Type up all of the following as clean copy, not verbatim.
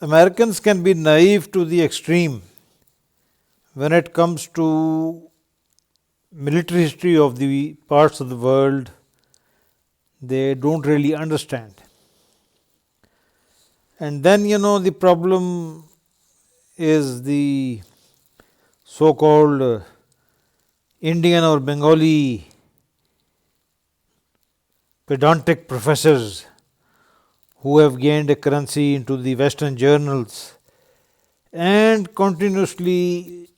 Americans can be naive to the extreme when it comes to military history of the parts of the world they don't really understand. And then, the problem is the so called Indian or Bengali pedantic professors who have gained a currency into the Western journals and continuously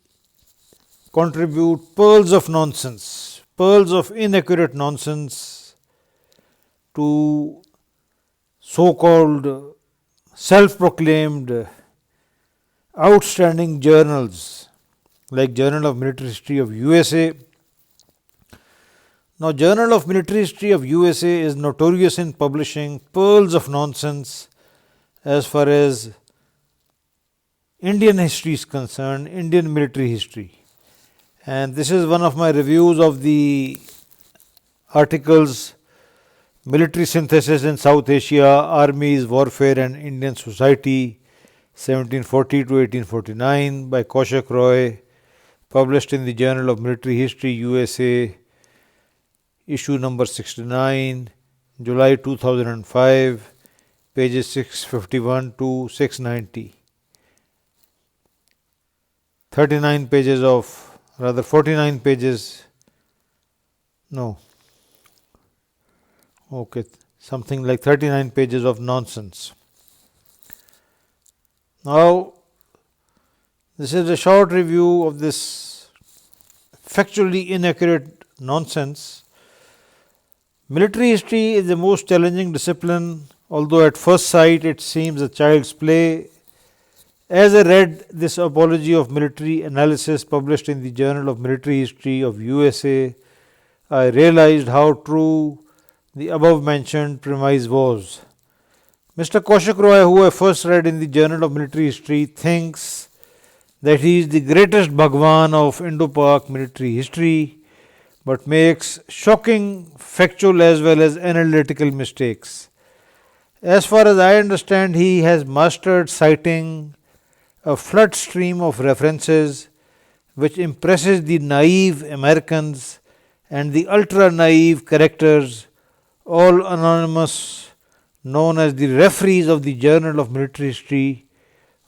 contribute pearls of nonsense, pearls of inaccurate nonsense to so called self proclaimed outstanding journals like Journal of Military History of USA. Now, Journal of Military History of USA is notorious in publishing pearls of nonsense as far as Indian history is concerned, Indian military history. And this is one of my reviews of the articles Military Synthesis in South Asia, Armies, Warfare and Indian Society 1740 to 1849 by Kaushik Roy, published in the Journal of Military History USA, issue number 69, July 2005, pages 651 to 690. 49 pages of, rather 49 pages, no, okay, something like 39 pages of nonsense. Now, this is a short review of this factually inaccurate nonsense. Military history is the most challenging discipline, although at first sight it seems a child's play. As I read this apology of military analysis published in the Journal of Military History of USA, I realized how true the above mentioned premise was. Mr. Kaushik Roy, who I first read in the Journal of Military History, thinks that he is the greatest Bhagwan of Indo-Pak military history, but makes shocking factual as well as analytical mistakes. As far as I understand, he has mastered citing a flood stream of references which impresses the naive Americans and the ultra naive characters, all anonymous, known as the referees of the Journal of Military History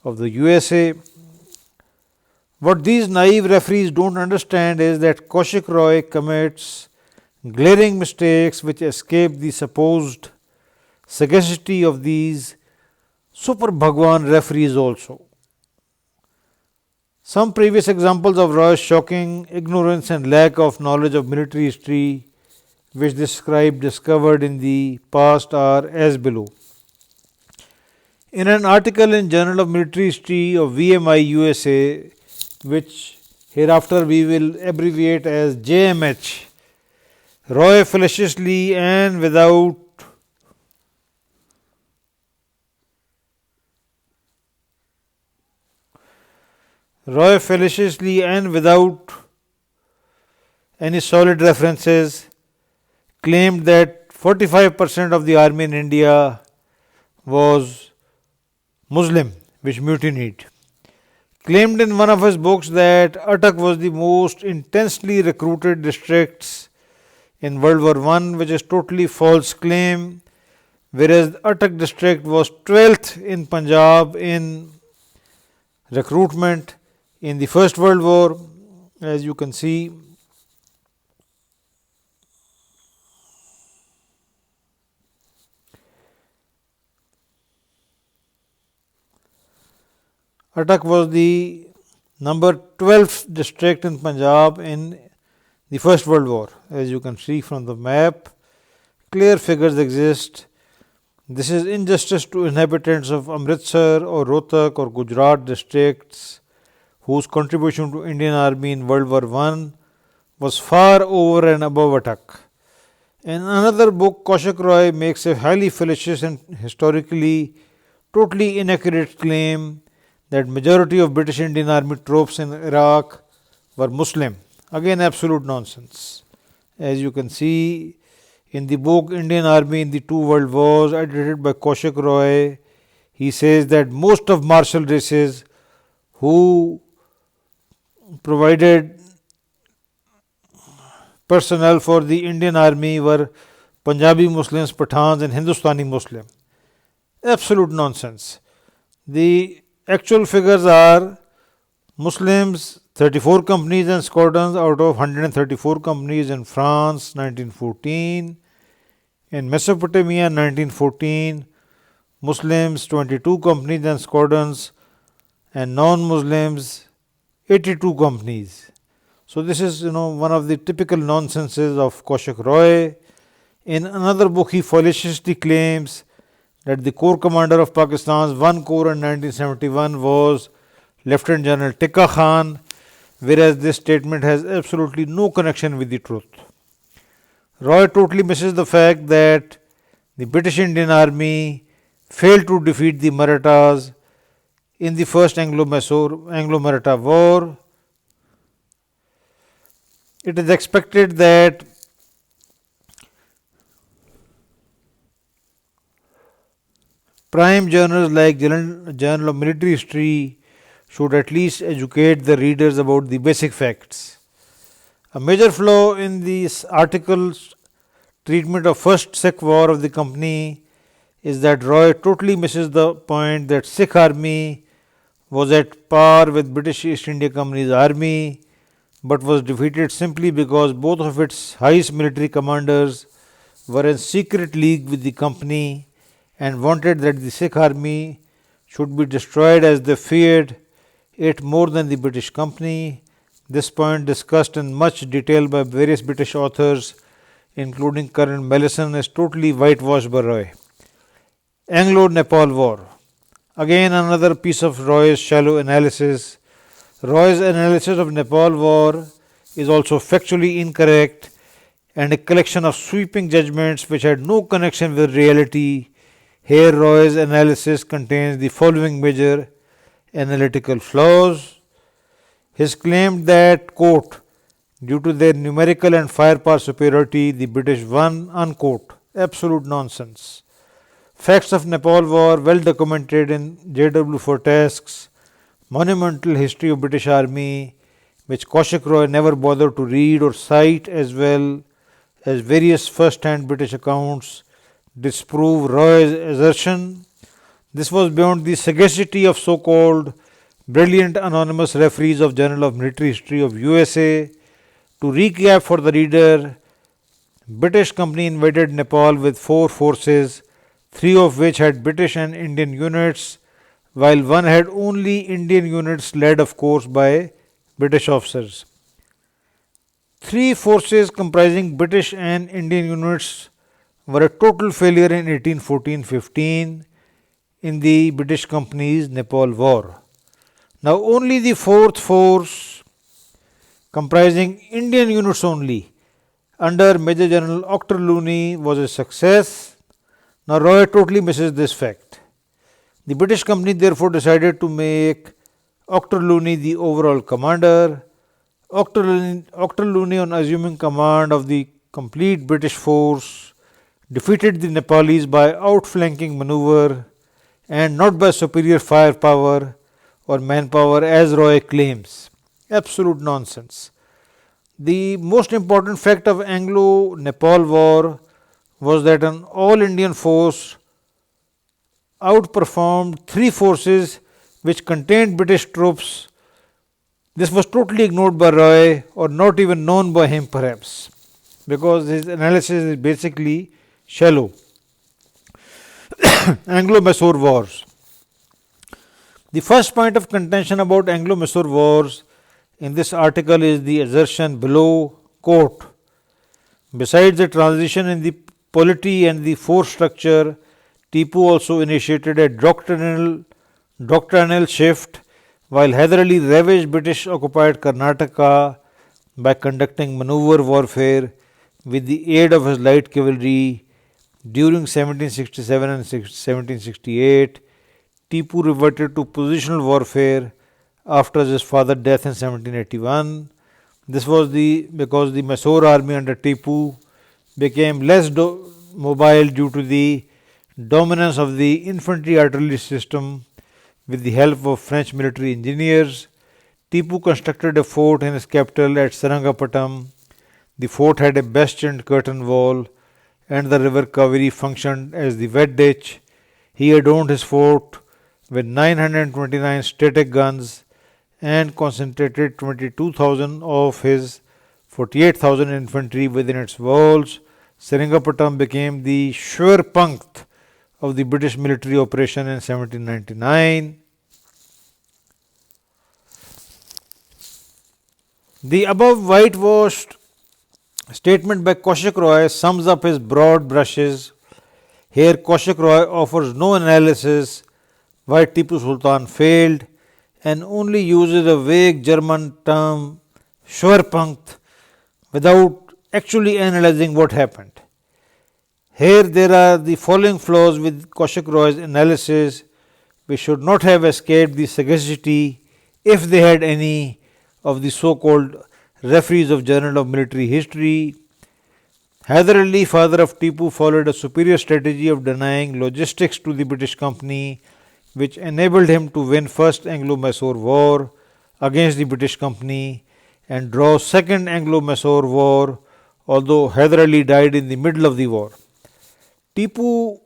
of the USA. What these naive referees don't understand is that Kaushik Roy commits glaring mistakes which escape the supposed sagacity of these super Bhagwan referees also. Some previous examples of Roy's shocking ignorance and lack of knowledge of military history which this scribe discovered in the past are as below. In an article in Journal of Military History of VMI USA, which hereafter we will abbreviate as JMH, Roy fallaciously and without any solid references claimed that 45% of the army in India was Muslim, which mutinied. Claimed in one of his books that Attock was the most intensely recruited districts in World War I, which is totally false claim, whereas Attock district was 12th in Punjab in recruitment in the First World War. As you can see, Attock was the number 12th district in Punjab in the First World War. As you can see from the map, clear figures exist. This is injustice to inhabitants of Amritsar or Rohtak or Gujarat districts whose contribution to Indian Army in World War I was far over and above Attock. In another book, Kaushik Roy makes a highly fallacious and historically totally inaccurate claim that majority of British Indian Army troops in Iraq were Muslim. Again, absolute nonsense. As you can see in the book Indian Army in the Two World Wars, edited by Kaushik Roy, he says that most of martial races who provided personnel for the Indian army were Punjabi Muslims, Pathans, and Hindustani Muslim. Absolute nonsense. The actual figures are Muslims 34 companies and squadrons out of 134 companies in France 1914, in Mesopotamia 1914, Muslims 22 companies and squadrons, and non-Muslims 82 companies. So this is one of the typical nonsenses of Kaushik Roy. In another book, he fallaciously claims that the Corps Commander of Pakistan's 1 Corps in 1971 was Lieutenant General Tikka Khan, whereas this statement has absolutely no connection with the truth. Roy totally misses the fact that the British Indian Army failed to defeat the Marathas in the first Anglo-Maratha War. It is expected that prime journals like Journal of Military History should at least educate the readers about the basic facts. A major flaw in this article's treatment of First Sikh War of the company is that Roy totally misses the point that Sikh army was at par with British East India Company's army, but was defeated simply because both of its highest military commanders were in secret league with the company and wanted that the Sikh army should be destroyed as they feared it more than the British company. This point, discussed in much detail by various British authors, including Colonel Mellison, is totally whitewashed by Roy. Anglo-Nepal War. Again, another piece of Roy's shallow analysis. Roy's analysis of Nepal War is also factually incorrect and a collection of sweeping judgments which had no connection with reality. Here, Roy's analysis contains the following major analytical flaws. His claim that, quote, due to their numerical and firepower superiority, the British won, unquote, absolute nonsense. Facts of Nepal War well documented in J.W. Fortesque's Monumental History of British Army, which Kaushik Roy never bothered to read or cite, as well as various first-hand British accounts, disprove Roy's assertion. This was beyond the sagacity of so-called brilliant anonymous referees of Journal of Military History of USA. To recap for the reader, British company invaded Nepal with 4 forces, 3 of which had British and Indian units, while one had only Indian units led of course by British officers. 3 forces comprising British and Indian units were a total failure in 1814-15 in the British company's Nepal War. Now only the 4th force, comprising Indian units only, under Major General Ochterlony, was a success. Now Roy totally misses this fact. The British company therefore decided to make Ochterlony the overall commander. Ochterlony, on assuming command of the complete British force, defeated the Nepalis by outflanking maneuver and not by superior firepower or manpower as Roy claims. Absolute nonsense. The most important fact of Anglo-Nepal War was that an all-Indian force outperformed 3 forces which contained British troops. This was totally ignored by Roy, or not even known by him perhaps, because his analysis is basically shallow. Anglo-Mysore Wars. The first point of contention about Anglo-Mysore Wars in this article is the assertion below, quote, besides the transition in the polity and the force structure, Tipu also initiated a doctrinal shift while Hyder Ali ravaged British occupied Karnataka by conducting maneuver warfare with the aid of his light cavalry. During 1767 and 1768, Tipu reverted to positional warfare after his father's death in 1781. This was because the Mysore army under Tipu became less mobile due to the dominance of the infantry artillery system with the help of French military engineers. Tipu constructed a fort in his capital at Sarangapatam. The fort had a bastioned curtain wall, and the river Kaveri functioned as the wet ditch. He adorned his fort with 929 static guns and concentrated 22,000 of his 48,000 infantry within its walls. Seringapatam became the sure punkt of the British military operation in 1799. The above whitewashed statement by Kaushik Roy sums up his broad brushes. Here Kaushik Roy offers no analysis why Tipu Sultan failed and only uses a vague German term Schwerpunkt without actually analyzing what happened. Here there are the following flaws with Kaushik Roy's analysis which should not have escaped the sagacity, if they had any, of the so-called referees of Journal of Military History. Hyder Ali, father of Tipu, followed a superior strategy of denying logistics to the British Company, which enabled him to win First Anglo-Mysore War against the British Company and draw Second Anglo-Mysore War, although Hyder Ali died in the middle of the war. Tipu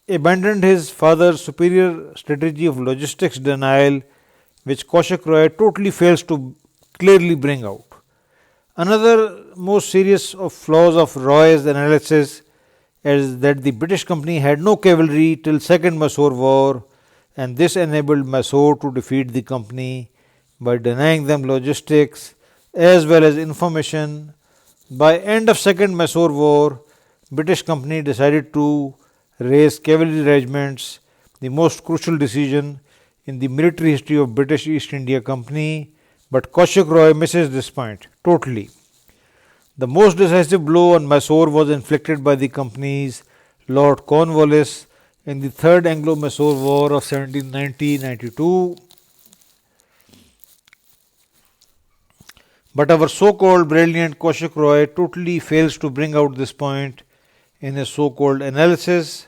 abandoned his father's superior strategy of logistics denial, which Kaushik Roy totally fails to clearly bring out. Another most serious of flaws of Roy's analysis is that the British Company had no cavalry till Second Mysore War, and this enabled Mysore to defeat the company by denying them logistics as well as information. By end of Second Mysore War, British Company decided to raise cavalry regiments, the most crucial decision in the military history of British East India Company, but Kaushik Roy misses this point totally. The most decisive blow on Mysore was inflicted by the company's Lord Cornwallis in the Third Anglo-Mysore War of 1790-92. But our so-called brilliant Kaushik Roy totally fails to bring out this point in his so-called analysis.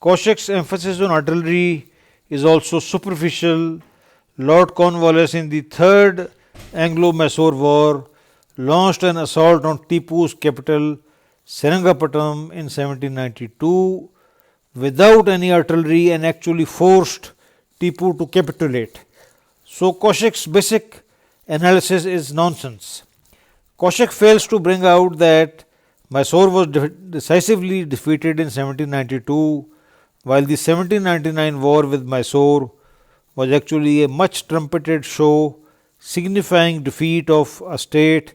Kaushik's emphasis on artillery is also superficial. Lord Cornwallis in the Third Anglo-Mysore War launched an assault on Tipu's capital Seringapatam in 1792 without any artillery and actually forced Tipu to capitulate. So Kaushik's basic analysis is nonsense. Kaushik fails to bring out that Mysore was decisively defeated in 1792, while the 1799 war with Mysore was actually a much trumpeted show signifying defeat of a state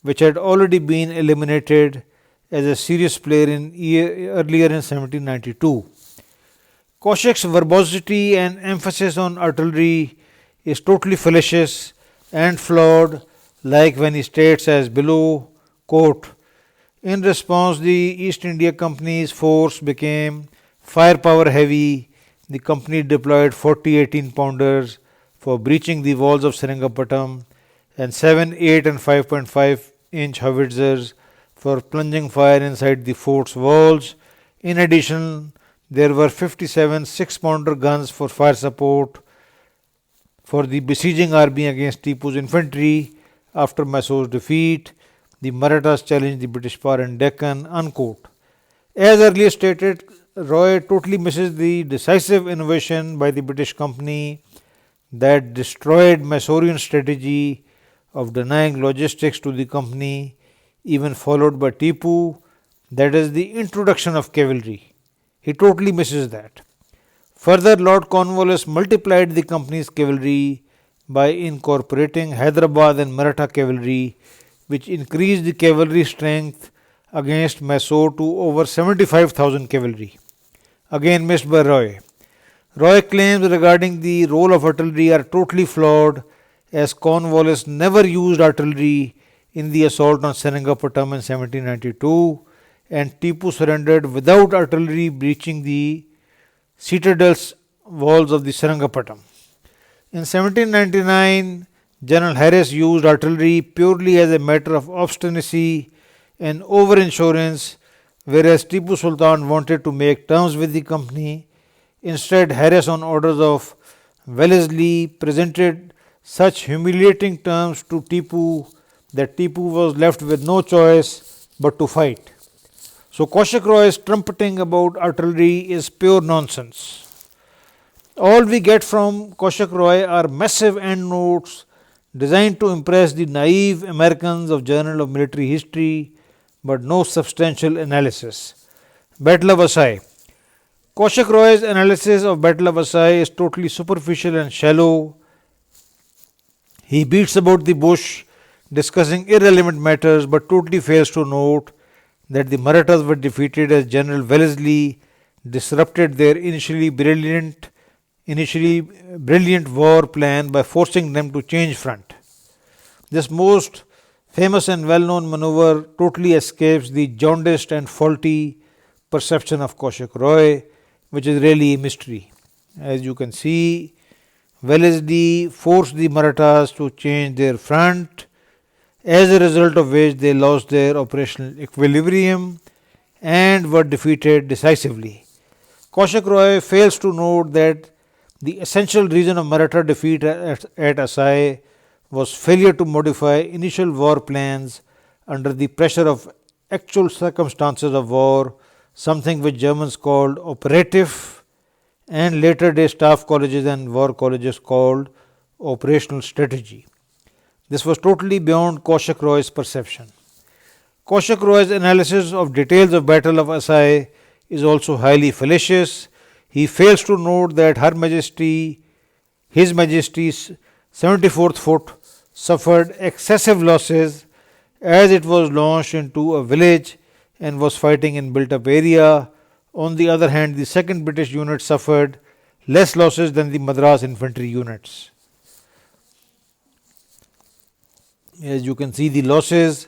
which had already been eliminated as a serious player earlier in 1792. Kaushik's verbosity and emphasis on artillery is totally fallacious and flawed, like when he states as below, quote, in response the East India Company's force became firepower heavy. The company deployed 40 18-pounders for breaching the walls of Seringapatam and 7, 8 and 5.5-inch howitzers for plunging fire inside the fort's walls. In addition, there were 57 6-pounder guns for fire support for the besieging army against Tipu's infantry after Mysore's defeat. The Marathas challenged the British power in Deccan, unquote. As earlier stated, Roy totally misses the decisive innovation by the British Company that destroyed Mysorean strategy of denying logistics to the company, even followed by Tipu, that is the introduction of cavalry. He totally misses that. Further, Lord Cornwallis multiplied the company's cavalry by incorporating Hyderabad and Maratha cavalry, which increased the cavalry strength against Mysore to over 75,000 cavalry. Again missed by Roy. Roy claims regarding the role of artillery are totally flawed, as Cornwallis never used artillery in the assault on Seringapatam in 1792, and Tipu surrendered without artillery breaching the citadel's walls of the Seringapatam. In 1799, General Harris used artillery purely as a matter of obstinacy and over-insurance, whereas Tipu Sultan wanted to make terms with the company. Instead, Harris, on orders of Wellesley, presented such humiliating terms to Tipu that Tipu was left with no choice but to fight. So, Kaushik Roy's trumpeting about artillery is pure nonsense. All we get from Kaushik Roy are massive endnotes designed to impress the naive Americans of Journal of Military History, but no substantial analysis. Battle of Asai. Kaushik Roy's analysis of Battle of Asai is totally superficial and shallow. He beats about the bush, discussing irrelevant matters, but totally fails to note that the Marathas were defeated as General Wellesley disrupted their initially brilliant war plan by forcing them to change front. This most famous and well-known maneuver totally escapes the jaundiced and faulty perception of Kaushik Roy, which is really a mystery. As you can see, Wellesley forced the Marathas to change their front, as a result of which they lost their operational equilibrium and were defeated decisively. Kaushik Roy fails to note that the essential reason of Maratha defeat at Asai was failure to modify initial war plans under the pressure of actual circumstances of war, something which Germans called operative and later day staff colleges and war colleges called operational strategy. This was totally beyond Kaushik Roy's perception. Kaushik Roy's analysis of details of Battle of Asai is also highly fallacious. He fails to note that His Majesty's 74th Foot suffered excessive losses as it was launched into a village and was fighting in built-up area. On the other hand, the 2nd British unit suffered less losses than the Madras infantry units. As you can see the losses,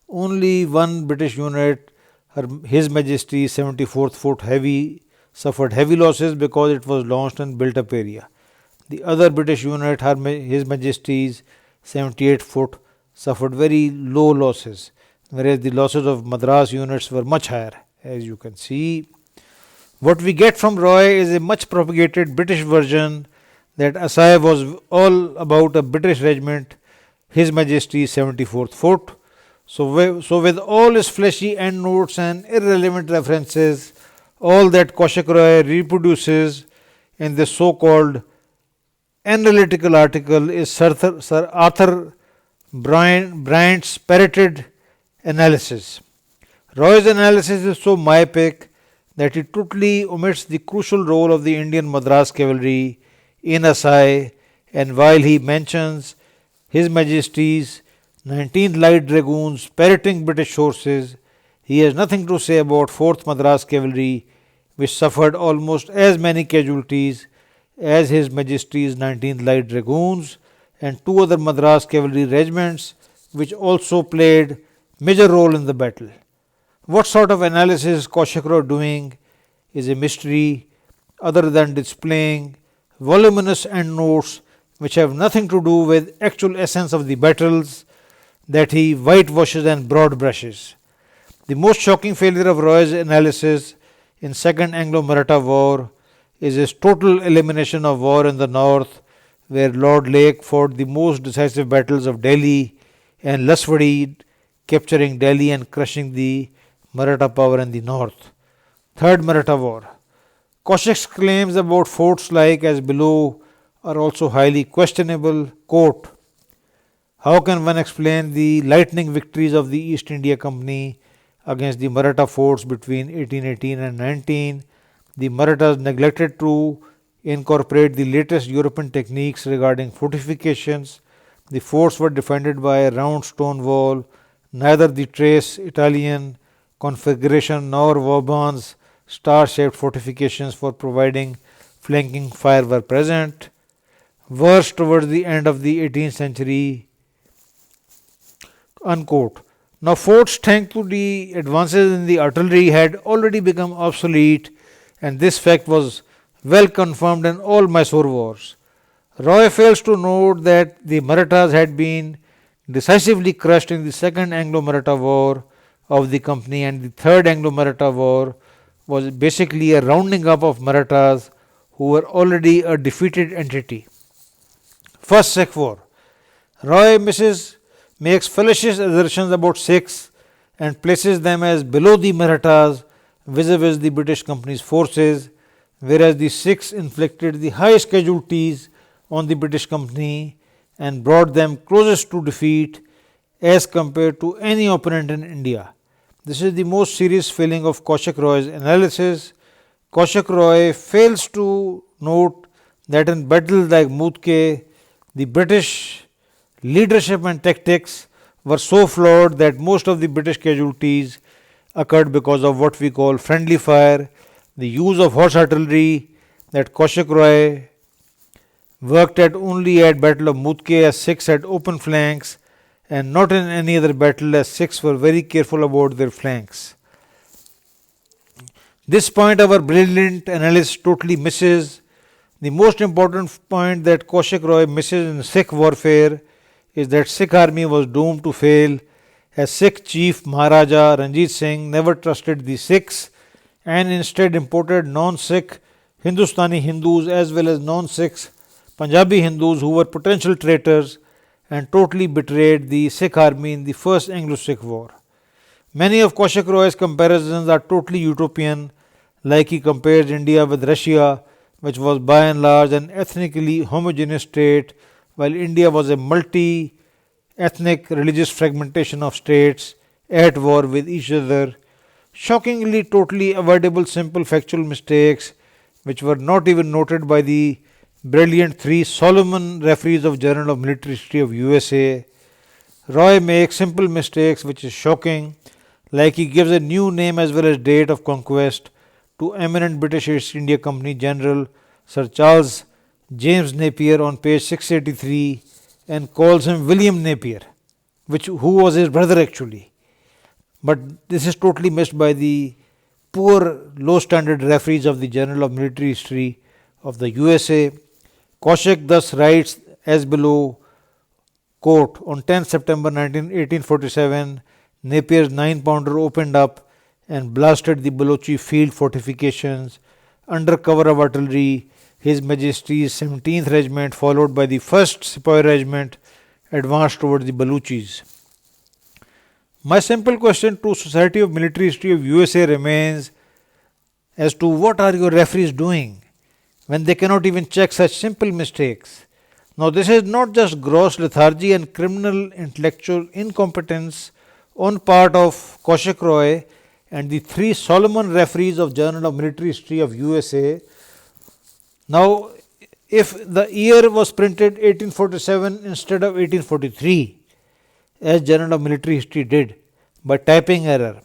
only one British unit, His Majesty's 74th Foot suffered heavy losses because it was launched in built-up area. The other British unit, His Majesty's 78th Foot, suffered very low losses, whereas the losses of Madras units were much higher. As you can see, what we get from Roy is a much propagated British version that Asai was all about a British regiment, His Majesty's 74th Foot. So with all his fleshy endnotes and irrelevant references, all that Kaushik Roy reproduces in this so-called analytical article is Sir Arthur Bryant's spirited analysis. Roy's analysis is so myopic that it totally omits the crucial role of the Indian Madras cavalry in Asai, and while he mentions His Majesty's 19th Light Dragoons parroting British forces, he has nothing to say about 4th Madras Cavalry, which suffered almost as many casualties as His Majesty's 19th Light Dragoons and 2 other Madras Cavalry regiments, which also played major role in the battle. What sort of analysis Kaushik Roy doing is a mystery, other than displaying voluminous endnotes which have nothing to do with actual essence of the battles that he whitewashes and broad brushes. The most shocking failure of Roy's analysis in Second Anglo-Maratha War is his total elimination of war in the north, where Lord Lake fought the most decisive battles of Delhi and Laswadi, capturing Delhi and crushing the Maratha power in the north. Third Maratha War. Kaushik's claims about forts like as below are also highly questionable. Quote, how can one explain the lightning victories of the East India Company against the Maratha forts between 1818 and 19? The Marathas neglected to incorporate the latest European techniques regarding fortifications. The forts were defended by a round stone wall. Neither the trace Italian configuration nor Vauban's star-shaped fortifications for providing flanking fire were present. Worse towards the end of the 18th century. Unquote. Now, forts, thanks to the advances in the artillery, had already become obsolete, and this fact was well confirmed in all Mysore wars. Roy fails to note that the Marathas had been decisively crushed in the Second Anglo-Maratha War of the company, and the Third Anglo-Maratha War was basically a rounding up of Marathas who were already a defeated entity. First Sikh War. Roy makes fallacious assertions about Sikhs and places them as below the Marathas vis-a-vis the British Company's forces, whereas the Sikhs inflicted the highest casualties on the British Company and brought them closest to defeat as compared to any opponent in India. This is the most serious failing of Kaushik Roy's analysis. Kaushik Roy fails to note that in battles like Mutke, the British leadership and tactics were so flawed that most of the British casualties occurred because of what we call friendly fire, the use of horse artillery that Kaushik Roy worked at only at Battle of Mutke as Sikhs had open flanks and not in any other battle as Sikhs were very careful about their flanks. This point our brilliant analyst totally misses. The most important point that Kaushik Roy misses in Sikh warfare is that Sikh army was doomed to fail as Sikh chief Maharaja Ranjit Singh never trusted the Sikhs and instead imported non-Sikh Hindustani Hindus as well as non-Sikhs Punjabi Hindus who were potential traitors and totally betrayed the Sikh army in the First Anglo-Sikh War. Many of Kaushik Roy's comparisons are totally utopian, like he compares India with Russia, which was by and large an ethnically homogeneous state, while India was a multi-ethnic religious fragmentation of states at war with each other. Shockingly, totally avoidable simple factual mistakes, which were not even noted by the brilliant three Solomon referees of Journal of Military History of USA. Roy makes simple mistakes which is shocking, like he gives a new name as well as date of conquest to eminent British East India Company General Sir Charles James Napier on page 683 and calls him William Napier, who was his brother actually. But this is totally missed by the poor low standard referees of the Journal of Military History of the USA. Kaushik thus writes as below, quote, on 10 September 1847, Napier's 9-pounder opened up and blasted the Balochi field fortifications. Under cover of artillery, His Majesty's 17th Regiment, followed by the 1st Sepoy Regiment, advanced towards the Baluchis. My simple question to Society of Military History of USA remains as to what are your referees doing when they cannot even check such simple mistakes. Now this is not just gross lethargy and criminal intellectual incompetence on part of Kaushik Roy and the three Solomon referees of Journal of Military History of USA. Now if the year was printed 1847 instead of 1843 as Journal of Military History did by typing error,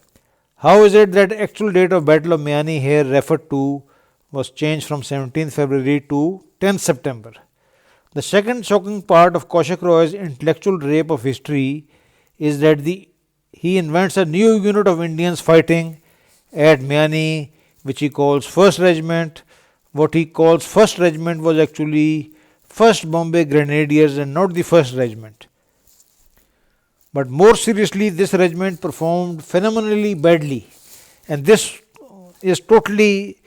how is it that actual date of Battle of Miani here referred to was changed from 17th February to 10th September? The second shocking part of Kaushik Roy's intellectual rape of history is that he invents a new unit of Indians fighting at Miani, which he calls 1st Regiment. What he calls 1st Regiment was actually 1st Bombay Grenadiers and not the 1st Regiment. But more seriously, this regiment performed phenomenally badly, and this is totally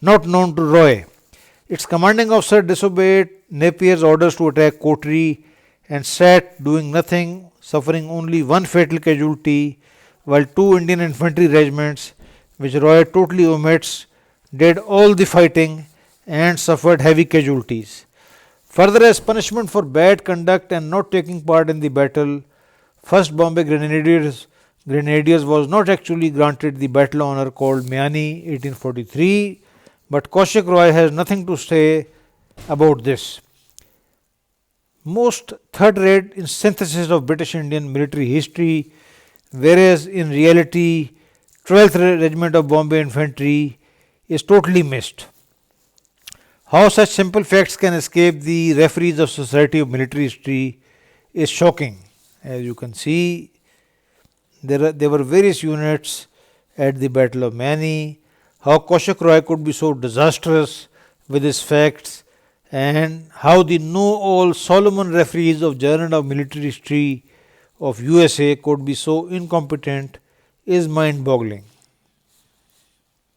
not known to Roy. Its commanding officer disobeyed Napier's orders to attack Kotri and sat doing nothing, suffering only one fatal casualty, while two Indian infantry regiments, which Roy totally omits, did all the fighting and suffered heavy casualties. Further, as punishment for bad conduct and not taking part in the battle, 1st Bombay Grenadiers was not actually granted the battle honour called Miani 1843, but Kaushik Roy has nothing to say about this. Most third-rate in synthesis of British Indian military history, whereas in reality 12th Regiment of Bombay Infantry is totally missed. How such simple facts can escape the referees of Society of Military History is shocking. As you can see, there were various units at the Battle of Miani. How Kaushik Roy could be so disastrous with his facts, and how the know-all Solomon referees of Journal of Military History of USA could be so incompetent is mind boggling.